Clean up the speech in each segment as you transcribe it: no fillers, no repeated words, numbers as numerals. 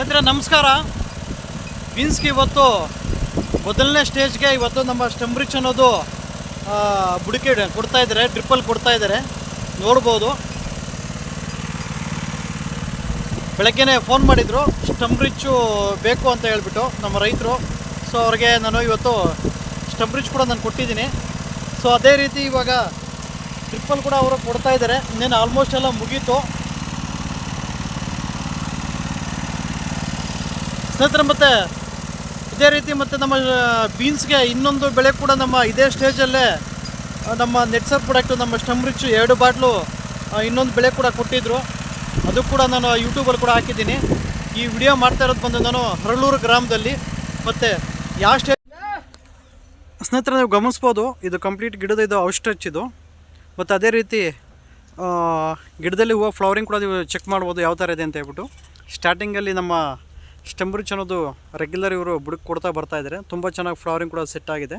ಸ್ನೇಹಿತರೆ ನಮಸ್ಕಾರ. ಬೀನ್ಸ್ಗೆ ಇವತ್ತು ಮೊದಲನೇ ಸ್ಟೇಜ್ಗೆ ಇವತ್ತು ನಮ್ಮ ಸ್ಟೆಂಬ್ರಿಚ್ ಅನ್ನೋದು ಬುಡಕೆ ಕೊಡ್ತಾ ಇದ್ದಾರೆ, ಡ್ರಿಪ್ಪಲ್ಲಿ ಕೊಡ್ತಾ ಇದ್ದಾರೆ. ನೋಡ್ಬೋದು, ಬೆಳಗ್ಗೆನೇ ಫೋನ್ ಮಾಡಿದರು ಸ್ಟೆಂಬ್ರಿಚ್ಚು ಬೇಕು ಅಂತ ಹೇಳ್ಬಿಟ್ಟು ನಮ್ಮ ರೈತರು. ಸೊ ಅವ್ರಿಗೆ ನಾನು ಇವತ್ತು ಸ್ಟೆಂಬ್ರಿಚ್ ಕೂಡ ನಾನು ಕೊಟ್ಟಿದ್ದೀನಿ. ಸೊ ಅದೇ ರೀತಿ ಇವಾಗ ಡ್ರಿಪ್ಪಲ್ಲಿ ಕೂಡ ಅವರು ಕೊಡ್ತಾ ಇದ್ದಾರೆ. ಇನ್ನೇನು ಆಲ್ಮೋಸ್ಟ್ ಎಲ್ಲ ಮುಗೀತು ಸ್ನೇಹಿತರೆ. ಮತ್ತು ಇದೇ ರೀತಿ ಮತ್ತು ನಮ್ಮ ಬೀನ್ಸ್ಗೆ ಇನ್ನೊಂದು ಬೆಳೆ ಕೂಡ ನಮ್ಮ ಇದೇ ಸ್ಟೇಜಲ್ಲೇ ನಮ್ಮ ನೆಟ್ಸರ್ ಪ್ರಾಡಕ್ಟು ನಮ್ಮ ಸ್ಟೆಂಬ್ರಿಚ್ 2 ಬಾಟ್ಲು ಇನ್ನೊಂದು ಬೆಳೆ ಕೂಡ ಕೊಟ್ಟಿದ್ದರು. ಅದು ಕೂಡ ನಾನು ಯೂಟ್ಯೂಬಲ್ಲಿ ಕೂಡ ಹಾಕಿದ್ದೀನಿ. ಈ ವಿಡಿಯೋ ಮಾಡ್ತಾ ಇರೋದು ಬಂದು ನಾನು ಹರಳೂರು ಗ್ರಾಮದಲ್ಲಿ. ಮತ್ತು ಯಾವ ಸ್ಟೇಜ್ ಸ್ನೇಹಿತರೆ ನೀವು ಗಮನಿಸ್ಬೋದು, ಇದು ಕಂಪ್ಲೀಟ್ ಗಿಡದ ಇದು ಔಟ್ಸ್ಟ್ರೆಚ್ ಇದು. ಮತ್ತು ಅದೇ ರೀತಿ ಗಿಡದಲ್ಲಿ ಹೂವು ಫ್ಲವರಿಂಗ್ ಕೂಡ ನೀವು ಚೆಕ್ ಮಾಡ್ಬೋದು ಯಾವ ಥರ ಇದೆ ಅಂತ ಹೇಳ್ಬಿಟ್ಟು. ಸ್ಟಾರ್ಟಿಂಗಲ್ಲಿ ನಮ್ಮ ಸ್ಟೆಂಬ್ರಿಚ್ ಅನ್ನೋದು ರೆಗ್ಯುಲರ್ ಇವರು ಬುಡಕ್ಕೆ ಕೊಡ್ತಾ ಬರ್ತಾಯಿದ್ದಾರೆ. ತುಂಬ ಚೆನ್ನಾಗಿ ಫ್ಲವರಿಂಗ್ ಕೂಡ ಸೆಟ್ ಆಗಿದೆ.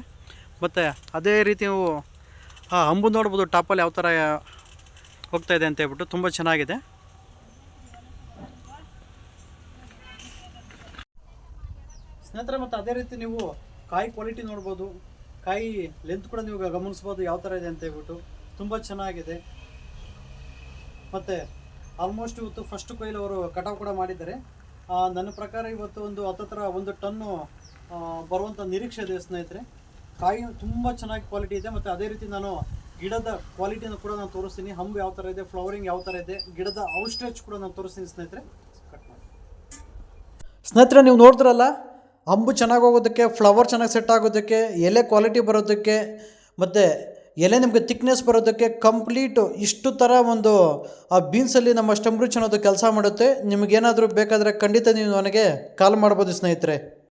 ಮತ್ತು ಅದೇ ರೀತಿ ನೀವು ಹಂಬು ನೋಡ್ಬೋದು ಟಾಪಲ್ಲಿ ಯಾವ ಥರ ಹೋಗ್ತಾ ಇದೆ ಅಂತ ಹೇಳ್ಬಿಟ್ಟು. ತುಂಬ ಚೆನ್ನಾಗಿದೆ ಸ್ನೇಹಿತರೆ. ಮತ್ತು ಅದೇ ರೀತಿ ನೀವು ಕಾಯಿ ಕ್ವಾಲಿಟಿ ನೋಡ್ಬೋದು, ಕಾಯಿ ಲೆಂತ್ ಕೂಡ ನೀವು ಗಮನಿಸ್ಬೋದು ಯಾವ ಥರ ಇದೆ ಅಂತ ಹೇಳ್ಬಿಟ್ಟು. ತುಂಬ ಚೆನ್ನಾಗಿದೆ. ಮತ್ತು ಆಲ್ಮೋಸ್ಟ್ ಇವತ್ತು ಫಸ್ಟ್ ಕೊಯ್ಲು ಅವರು ಕಟಾವು ಕೂಡ ಮಾಡಿದ್ದಾರೆ. ನನ್ನ ಪ್ರಕಾರ ಇವತ್ತು ಒಂದು 1 ಟನ್ನು ಬರುವಂಥ ನಿರೀಕ್ಷೆ ಇದೆ ಸ್ನೇಹಿತರೆ. ಕಾಯಿ ತುಂಬ ಚೆನ್ನಾಗಿ ಕ್ವಾಲಿಟಿ ಇದೆ. ಮತ್ತು ಅದೇ ರೀತಿ ನಾನು ಗಿಡದ ಕ್ವಾಲಿಟಿಯನ್ನು ಕೂಡ ನಾನು ತೋರಿಸ್ತೀನಿ. ಹಂಬು ಯಾವ ಥರ ಇದೆ, ಫ್ಲವರಿಂಗ್ ಯಾವ ಥರ ಇದೆ, ಗಿಡದ ಔಟ್ಸ್ಟ್ರೆಚ್ ಕೂಡ ನಾನು ತೋರಿಸ್ತೀನಿ ಸ್ನೇಹಿತರೆ. ಸ್ನೇಹಿತರೆ ನೀವು ನೋಡಿದ್ರಲ್ಲ, ಹಂಬು ಚೆನ್ನಾಗಿ ಹೋಗೋದಕ್ಕೆ, ಫ್ಲವರ್ ಚೆನ್ನಾಗಿ ಸೆಟ್ ಆಗೋದಕ್ಕೆ, ಎಲೆ ಕ್ವಾಲಿಟಿ ಬರೋದಕ್ಕೆ, ಮತ್ತು ಎಲೆ ನಿಮಗೆ ಥಿಕ್ನೆಸ್ ಬರೋದಕ್ಕೆ ಕಂಪ್ಲೀಟು ಇಷ್ಟು ಥರ ಒಂದು ಆ ಬೀನ್ಸಲ್ಲಿ ನಮ್ಮ ಸ್ಟೆಂಬ್ರಿಚ್ ಅನ್ನೋದು ಕೆಲಸ ಮಾಡುತ್ತೆ. ನಿಮಗೇನಾದರೂ ಬೇಕಾದರೆ ಖಂಡಿತ ನೀವು ನನಗೆ ಕಾಲ್ ಮಾಡ್ಬೋದು ಸ್ನೇಹಿತರೆ.